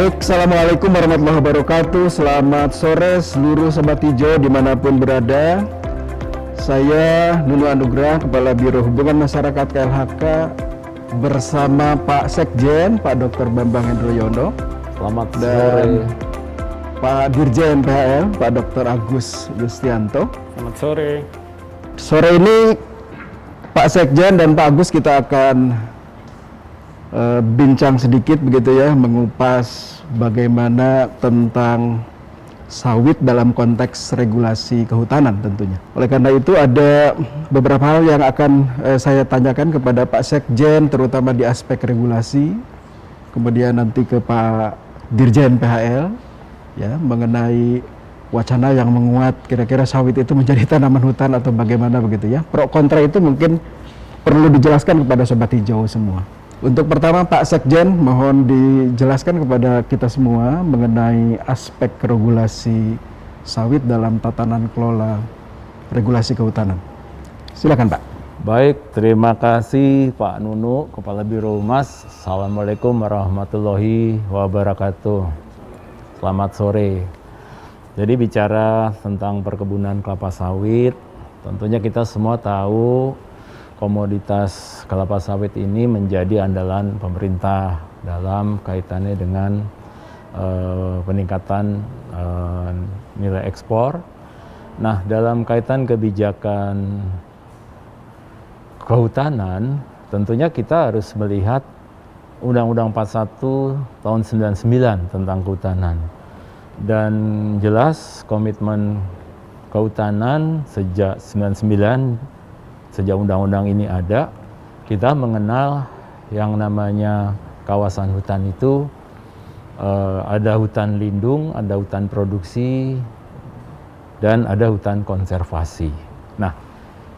Baik, Assalamualaikum warahmatullahi wabarakatuh. Selamat sore seluruh Sobat Hijau dimanapun berada. Saya Nunu Anugrah, Kepala Biro Hubungan Masyarakat KLHK, bersama Pak Sekjen, Pak Dr. Bambang Hendroyono. Selamat dan sore. Pak Dirjen PHL, Pak Dr. Agus Yustianto. Selamat sore. Sore ini Pak Sekjen dan Pak Agus kita akan bincang sedikit begitu ya, mengupas bagaimana tentang sawit dalam konteks regulasi kehutanan tentunya. Oleh karena itu ada beberapa hal yang akan saya tanyakan kepada Pak Sekjen, terutama di aspek regulasi, kemudian nanti ke Pak Dirjen PHL ya, mengenai wacana yang menguat kira-kira sawit itu menjadi tanaman hutan atau bagaimana begitu ya. Pro kontra itu mungkin perlu dijelaskan kepada Sobat Hijau semua. Untuk pertama Pak Sekjen, mohon dijelaskan kepada kita semua mengenai aspek regulasi sawit dalam tatanan kelola regulasi kehutanan. Silakan Pak. Baik, terima kasih Pak Nunu, Kepala Biro Humas. Assalamualaikum warahmatullahi wabarakatuh. Selamat sore. Jadi bicara tentang perkebunan kelapa sawit, tentunya kita semua tahu komoditas kelapa sawit ini menjadi andalan pemerintah dalam kaitannya dengan peningkatan nilai ekspor. Nah, dalam kaitan kebijakan kehutanan, tentunya kita harus melihat Undang-Undang 41 tahun 99 tentang kehutanan. Dan jelas komitmen kehutanan sejak 99, sejak undang-undang ini ada, kita mengenal yang namanya kawasan hutan itu ada hutan lindung, ada hutan produksi, dan ada hutan konservasi. Nah,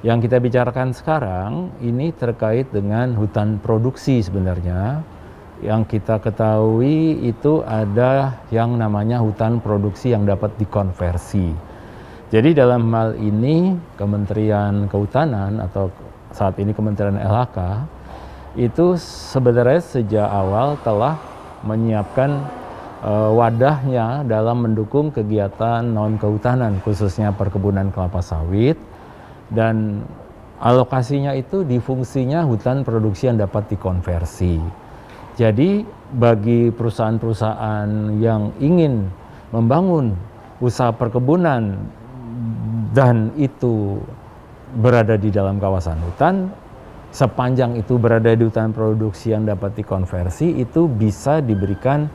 yang kita bicarakan sekarang ini terkait dengan hutan produksi sebenarnya. Yang kita ketahui itu ada yang namanya hutan produksi yang dapat dikonversi. Jadi dalam hal ini Kementerian Kehutanan atau saat ini Kementerian LHK itu sebenarnya sejak awal telah menyiapkan wadahnya dalam mendukung kegiatan non kehutanan khususnya perkebunan kelapa sawit, dan alokasinya itu di fungsinya hutan produksi yang dapat dikonversi. Jadi bagi perusahaan-perusahaan yang ingin membangun usaha perkebunan dan itu berada di dalam kawasan hutan, sepanjang itu berada di hutan produksi yang dapat dikonversi, itu bisa diberikan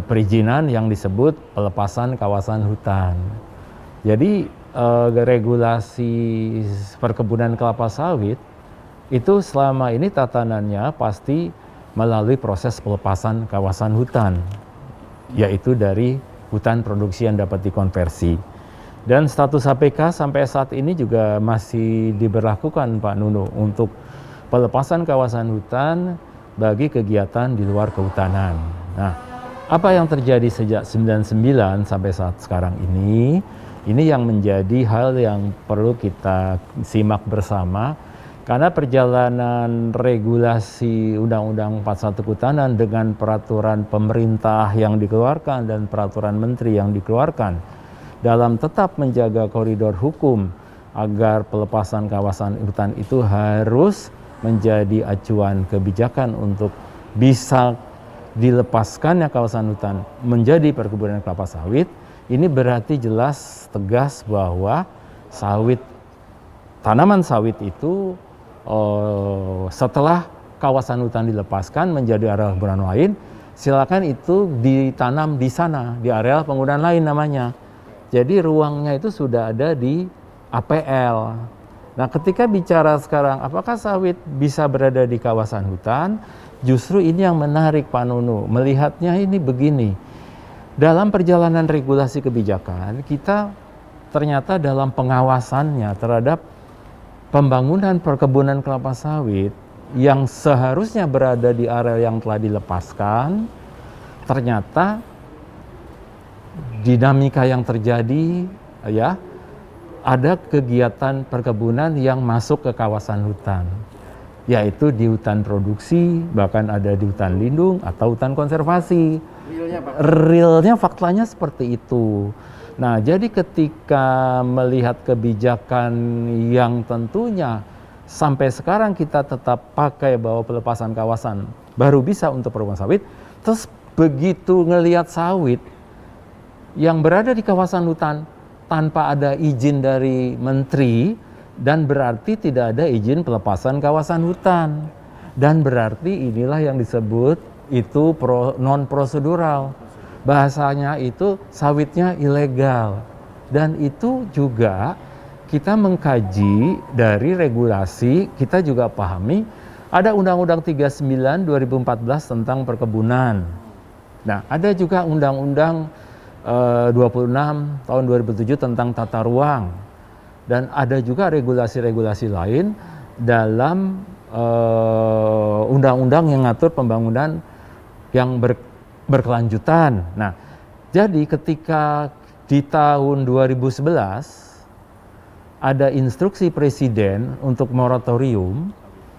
perizinan yang disebut pelepasan kawasan hutan. Jadi regulasi perkebunan kelapa sawit itu selama ini tatanannya pasti melalui proses pelepasan kawasan hutan, yaitu dari hutan produksi yang dapat dikonversi. Dan status HPK sampai saat ini juga masih diberlakukan Pak Nunu untuk pelepasan kawasan hutan bagi kegiatan di luar kehutanan. Nah, apa yang terjadi sejak 99 sampai saat sekarang ini yang menjadi hal yang perlu kita simak bersama, karena perjalanan regulasi Undang-Undang 41 Kehutanan dengan peraturan pemerintah yang dikeluarkan dan peraturan menteri yang dikeluarkan dalam tetap menjaga koridor hukum agar pelepasan kawasan hutan itu harus menjadi acuan kebijakan untuk bisa dilepaskannya kawasan hutan menjadi perkebunan kelapa sawit. Ini berarti jelas tegas bahwa tanaman sawit itu setelah kawasan hutan dilepaskan menjadi area perkebunan lain, silakan itu ditanam di sana, di area penggunaan lain namanya. Jadi ruangnya itu sudah ada di APL. Nah, ketika bicara sekarang apakah sawit bisa berada di kawasan hutan, justru ini yang menarik Pak Nunu. Melihatnya ini begini, dalam perjalanan regulasi kebijakan, kita ternyata dalam pengawasannya terhadap pembangunan perkebunan kelapa sawit yang seharusnya berada di area yang telah dilepaskan, ternyata dinamika yang terjadi ya, ada kegiatan perkebunan yang masuk ke kawasan hutan. yaitu di hutan produksi, bahkan ada di hutan lindung atau hutan konservasi. Realnya faktanya seperti itu. Nah, jadi ketika melihat kebijakan yang tentunya sampai sekarang kita tetap pakai bahwa pelepasan kawasan baru bisa untuk perkebunan sawit, terus begitu ngelihat sawit yang berada di kawasan hutan tanpa ada izin dari menteri, dan berarti tidak ada izin pelepasan kawasan hutan, dan berarti inilah yang disebut itu non prosedural, bahasanya itu sawitnya ilegal. Dan itu juga kita mengkaji dari regulasi, kita juga pahami ada Undang-Undang 39 2014 tentang perkebunan. Nah, ada juga Undang-Undang 26 tahun 2007 tentang tata ruang, dan ada juga regulasi-regulasi lain dalam undang-undang yang ngatur pembangunan yang berkelanjutan. Nah, jadi ketika di tahun 2011 ada instruksi presiden untuk moratorium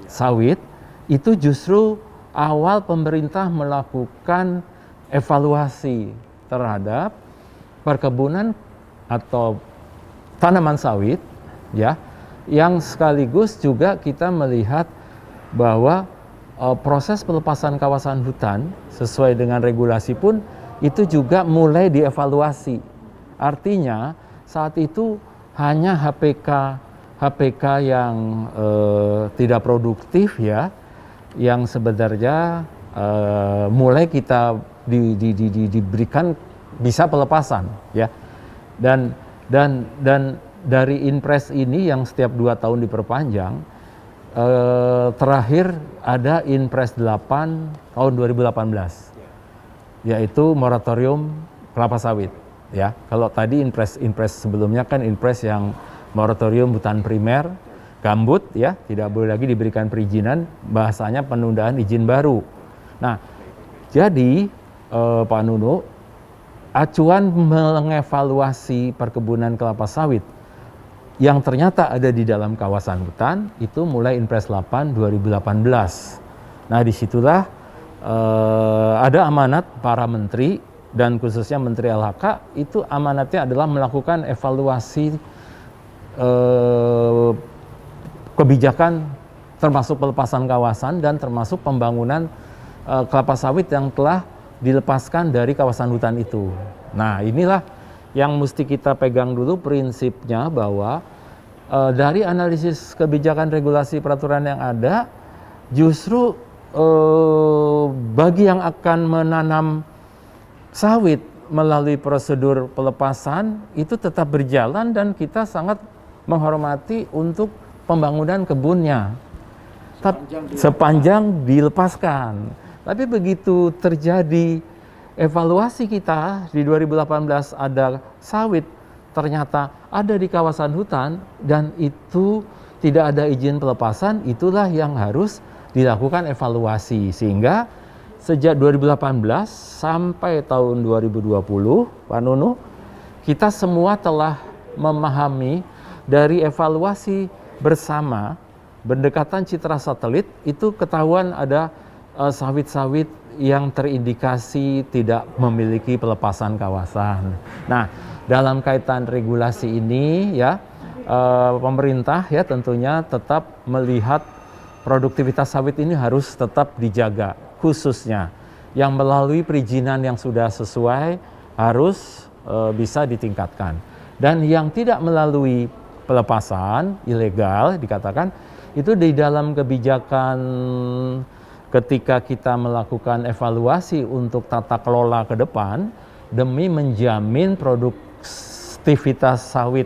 sawit, itu justru awal pemerintah melakukan evaluasi terhadap perkebunan atau tanaman sawit, ya, yang sekaligus juga kita melihat bahwa proses pelepasan kawasan hutan sesuai dengan regulasi pun itu juga mulai dievaluasi. Artinya saat itu hanya HPK yang tidak produktif, ya, yang sebenarnya mulai kita diberikan bisa pelepasan, ya, dan dari Inpres ini yang setiap 2 tahun diperpanjang, terakhir ada Inpres 8 tahun 2018, yaitu moratorium kelapa sawit, ya. Kalau tadi Inpres sebelumnya kan Inpres yang moratorium hutan primer, gambut, ya, tidak boleh lagi diberikan perizinan, bahasanya penundaan izin baru. Nah, jadi Pak Nunu, acuan mengevaluasi perkebunan kelapa sawit yang ternyata ada di dalam kawasan hutan itu mulai Inpres 8 2018. Nah, disitulah ada amanat para menteri, dan khususnya Menteri LHK itu amanatnya adalah melakukan evaluasi kebijakan termasuk pelepasan kawasan dan termasuk pembangunan kelapa sawit yang telah dilepaskan dari kawasan hutan itu. Nah, inilah yang mesti kita pegang dulu prinsipnya, bahwa dari analisis kebijakan regulasi peraturan yang ada, justru bagi yang akan menanam sawit melalui prosedur pelepasan itu tetap berjalan, dan kita sangat menghormati untuk pembangunan kebunnya sepanjang dilepaskan. Tapi begitu terjadi evaluasi kita di 2018 ada sawit ternyata ada di kawasan hutan dan itu tidak ada izin pelepasan, itulah yang harus dilakukan evaluasi. Sehingga sejak 2018 sampai tahun 2020, Pak Nunu, kita semua telah memahami dari evaluasi bersama berdekatan citra satelit, itu ketahuan ada sawit-sawit yang terindikasi tidak memiliki pelepasan kawasan. Nah, dalam kaitan regulasi ini, ya, pemerintah, ya, tentunya tetap melihat produktivitas sawit ini harus tetap dijaga, khususnya yang melalui perizinan yang sudah sesuai harus bisa ditingkatkan, dan yang tidak melalui pelepasan ilegal dikatakan itu di dalam kebijakan. Ketika kita melakukan evaluasi untuk tata kelola ke depan demi menjamin produktivitas sawit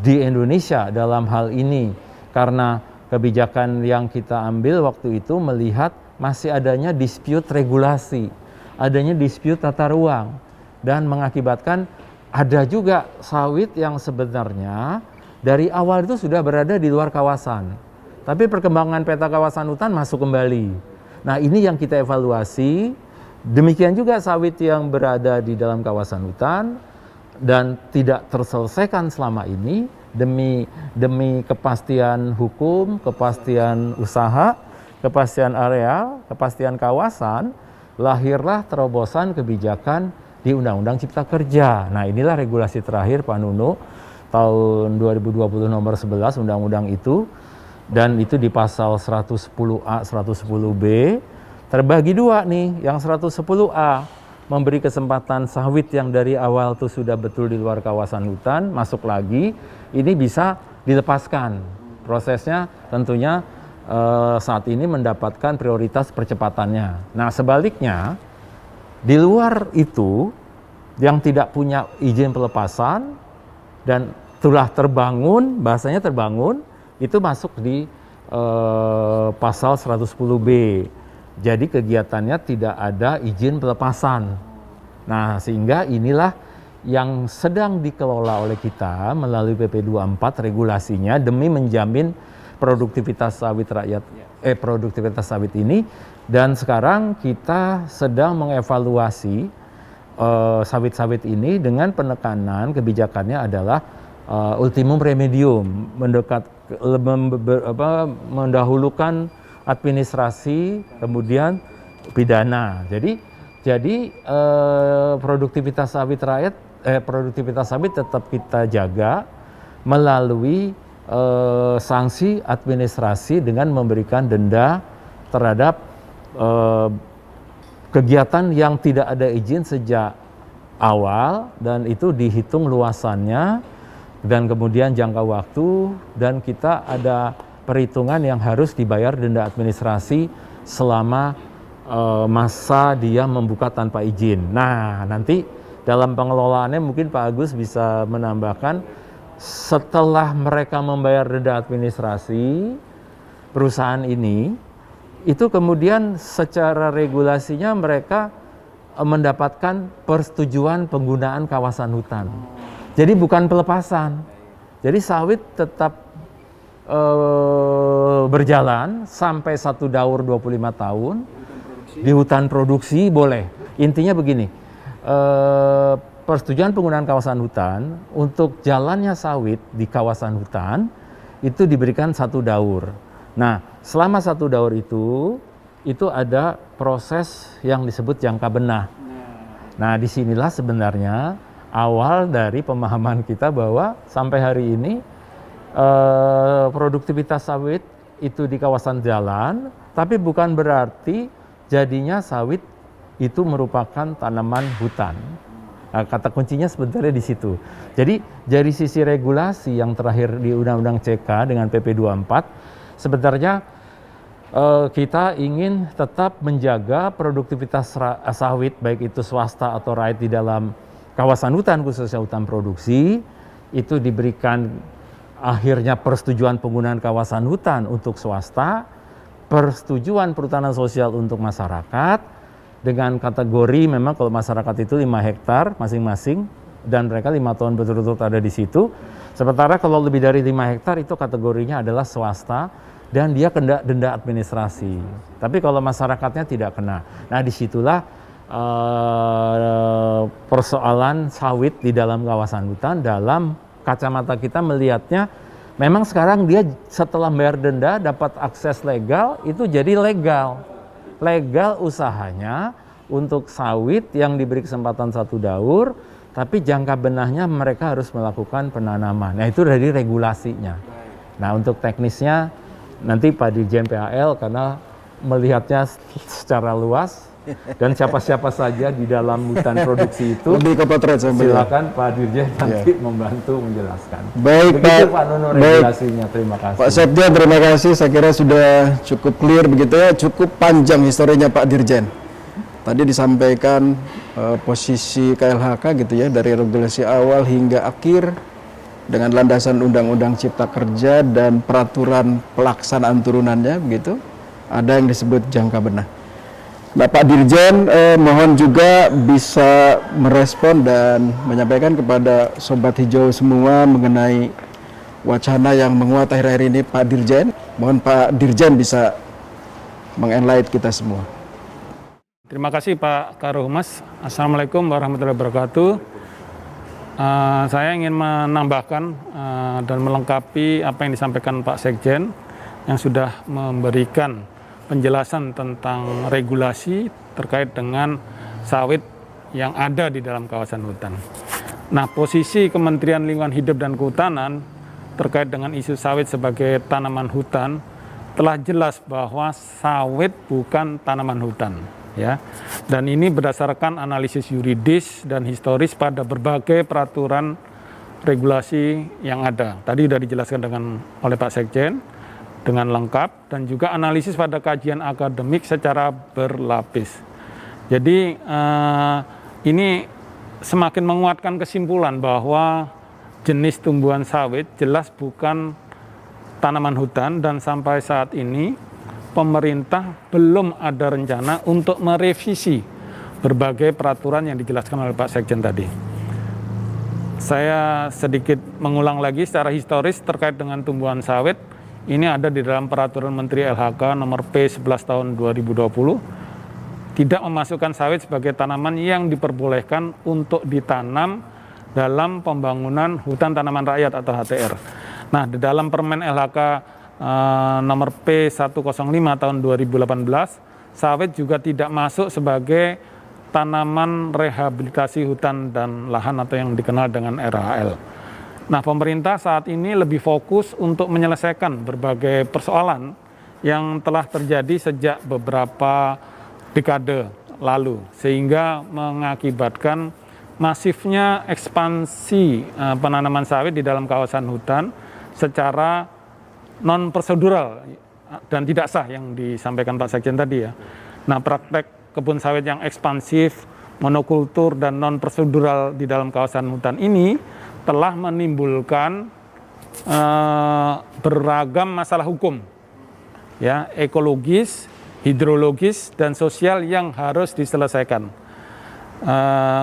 di Indonesia dalam hal ini, karena kebijakan yang kita ambil waktu itu melihat masih adanya dispute regulasi, adanya dispute tata ruang, dan mengakibatkan ada juga sawit yang sebenarnya dari awal itu sudah berada di luar kawasan, tapi perkembangan peta kawasan hutan masuk kembali. Nah, ini yang kita evaluasi. Demikian juga sawit yang berada di dalam kawasan hutan dan tidak terselesaikan selama ini, demi kepastian hukum, kepastian usaha, kepastian areal, kepastian kawasan, lahirlah terobosan kebijakan di Undang-Undang Cipta Kerja. Nah, inilah regulasi terakhir Pak Nunu tahun 2020 nomor 11 Undang-Undang itu, dan itu di pasal 110A, 110B terbagi dua nih. Yang 110A memberi kesempatan sawit yang dari awal tuh sudah betul di luar kawasan hutan masuk lagi, ini bisa dilepaskan. Prosesnya tentunya saat ini mendapatkan prioritas percepatannya. Nah, sebaliknya di luar itu yang tidak punya izin pelepasan dan telah terbangun, bahasanya terbangun, itu masuk di pasal 110B. Jadi kegiatannya tidak ada izin pelepasan. Nah, sehingga inilah yang sedang dikelola oleh kita melalui PP 24 regulasinya demi menjamin produktivitas sawit produktivitas sawit ini. Dan sekarang kita sedang mengevaluasi sawit-sawit ini dengan penekanan kebijakannya adalah ultimum remedium, mendahulukan administrasi, kemudian pidana. Jadi produktivitas sawit tetap kita jaga melalui sanksi administrasi dengan memberikan denda terhadap kegiatan yang tidak ada izin sejak awal, dan itu dihitung luasannya dan kemudian jangka waktu, dan kita ada perhitungan yang harus dibayar denda administrasi selama masa dia membuka tanpa izin. Nah, nanti dalam pengelolaannya mungkin Pak Agus bisa menambahkan, setelah mereka membayar denda administrasi perusahaan ini, itu kemudian secara regulasinya mereka mendapatkan persetujuan penggunaan kawasan hutan. Jadi bukan pelepasan. Jadi sawit tetap berjalan sampai 1 daur 25 tahun. Di hutan produksi boleh. Intinya begini, persetujuan penggunaan kawasan hutan untuk jalannya sawit di kawasan hutan itu diberikan 1 daur. Nah, selama 1 daur itu ada proses yang disebut jangka benah. Nah, disinilah sebenarnya awal dari pemahaman kita bahwa sampai hari ini produktivitas sawit itu di kawasan jalan, tapi bukan berarti jadinya sawit itu merupakan tanaman hutan. Nah, kata kuncinya sebenarnya di situ. Jadi dari sisi regulasi yang terakhir di Undang-Undang CK dengan PP 24, sebenarnya kita ingin tetap menjaga produktivitas sawit, baik itu swasta atau rakyat di dalam kawasan hutan, khususnya hutan produksi, itu diberikan akhirnya persetujuan penggunaan kawasan hutan untuk swasta, persetujuan perhutanan sosial untuk masyarakat, dengan kategori memang kalau masyarakat itu 5 hektar masing-masing, dan mereka 5 tahun betul-betul ada di situ. Sementara kalau lebih dari 5 hektar itu kategorinya adalah swasta, dan dia kena denda administrasi. Tapi kalau masyarakatnya tidak kena. Nah, disitulah persoalan sawit di dalam kawasan hutan. Dalam kacamata kita melihatnya, memang sekarang dia setelah bayar denda dapat akses legal, itu jadi legal. Legal usahanya untuk sawit yang diberi kesempatan 1 daur, tapi jangka benahnya mereka harus melakukan penanaman. Nah, itu dari regulasinya. Nah, untuk teknisnya nanti Pak Dirjen PAL karena melihatnya secara luas dan siapa-siapa saja di dalam hutan produksi itu, lebih ke potret, silakan Pak Dirjen nanti membantu menjelaskan. Baik, begitu Pak. Pak Nunu regulasinya. Terima kasih. Pak Septia, terima kasih. Saya kira sudah cukup clear begitu ya, cukup panjang historinya Pak Dirjen. Tadi disampaikan posisi KLHK gitu ya, dari regulasi awal hingga akhir, dengan landasan Undang-Undang Cipta Kerja dan peraturan pelaksanaan turunannya begitu. Ada yang disebut jangka benah. Nah, Pak Dirjen mohon juga bisa merespon dan menyampaikan kepada Sobat Hijau semua mengenai wacana yang menguat akhir-akhir ini, Pak Dirjen. Mohon Pak Dirjen bisa mengenlight kita semua. Terima kasih Pak Karohumas. Assalamualaikum warahmatullahi wabarakatuh. Saya ingin menambahkan dan melengkapi apa yang disampaikan Pak Sekjen yang sudah memberikan penjelasan tentang regulasi terkait dengan sawit yang ada di dalam kawasan hutan. Nah, posisi Kementerian Lingkungan Hidup dan Kehutanan terkait dengan isu sawit sebagai tanaman hutan telah jelas bahwa sawit bukan tanaman hutan. Ya, dan ini berdasarkan analisis yuridis dan historis pada berbagai peraturan regulasi yang ada. Tadi sudah dijelaskan oleh Pak Sekjen dengan lengkap dan juga analisis pada kajian akademik secara berlapis. Jadi ini semakin menguatkan kesimpulan bahwa jenis tumbuhan sawit jelas bukan tanaman hutan dan sampai saat ini pemerintah belum ada rencana untuk merevisi berbagai peraturan yang dijelaskan oleh Pak Sekjen tadi. Saya sedikit mengulang lagi secara historis terkait dengan tumbuhan sawit. Ini ada di dalam Peraturan Menteri LHK nomor P11 tahun 2020. Tidak memasukkan sawit sebagai tanaman yang diperbolehkan untuk ditanam dalam pembangunan hutan tanaman rakyat atau HTR. Nah, di dalam Permen LHK nomor P105 tahun 2018, sawit juga tidak masuk sebagai tanaman rehabilitasi hutan dan lahan atau yang dikenal dengan RHL. Nah, pemerintah saat ini lebih fokus untuk menyelesaikan berbagai persoalan yang telah terjadi sejak beberapa dekade lalu, sehingga mengakibatkan masifnya ekspansi penanaman sawit di dalam kawasan hutan secara non prosedural dan tidak sah yang disampaikan Pak Sekjen tadi ya. Nah, praktek kebun sawit yang ekspansif, monokultur dan non prosedural di dalam kawasan hutan ini telah menimbulkan beragam masalah hukum, ya, ekologis, hidrologis dan sosial yang harus diselesaikan.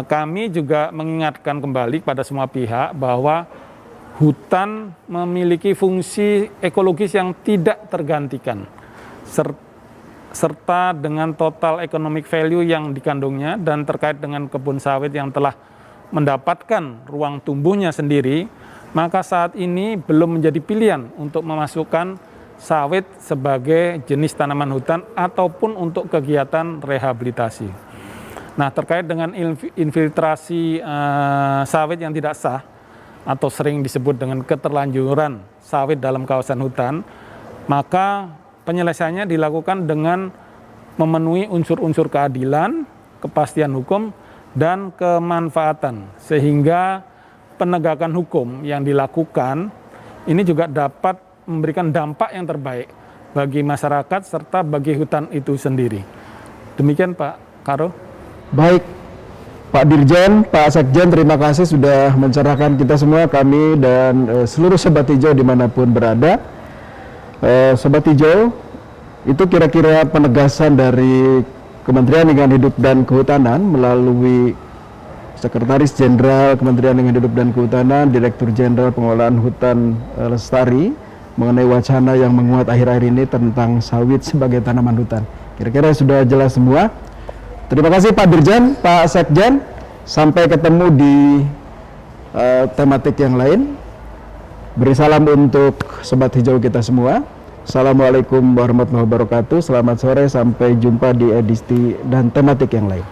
Kami juga mengingatkan kembali pada semua pihak bahwa hutan memiliki fungsi ekologis yang tidak tergantikan, serta dengan total economic value yang dikandungnya dan terkait dengan kebun sawit yang telah mendapatkan ruang tumbuhnya sendiri, maka saat ini belum menjadi pilihan untuk memasukkan sawit sebagai jenis tanaman hutan ataupun untuk kegiatan rehabilitasi. Nah, terkait dengan infiltrasi sawit yang tidak sah, atau sering disebut dengan keterlanjuran sawit dalam kawasan hutan, maka penyelesaiannya dilakukan dengan memenuhi unsur-unsur keadilan, kepastian hukum, dan kemanfaatan, sehingga penegakan hukum yang dilakukan ini juga dapat memberikan dampak yang terbaik bagi masyarakat serta bagi hutan itu sendiri. Demikian Pak Karo. Baik, Pak Dirjen, Pak Sekjen, terima kasih sudah mencerahkan kita semua, kami dan seluruh Sobat Hijau dimanapun berada. Sobat Hijau, itu kira-kira penegasan dari Kementerian Lingkungan Hidup dan Kehutanan melalui Sekretaris Jenderal Kementerian Lingkungan Hidup dan Kehutanan, Direktur Jenderal Pengelolaan Hutan Lestari, mengenai wacana yang menguat akhir-akhir ini tentang sawit sebagai tanaman hutan. Kira-kira sudah jelas semua. Terima kasih Pak Dirjen, Pak Sekjen. Sampai ketemu di tematik yang lain. Beri salam untuk Sobat Hijau kita semua. Assalamualaikum warahmatullahi wabarakatuh. Selamat sore, sampai jumpa di edisi dan tematik yang lain.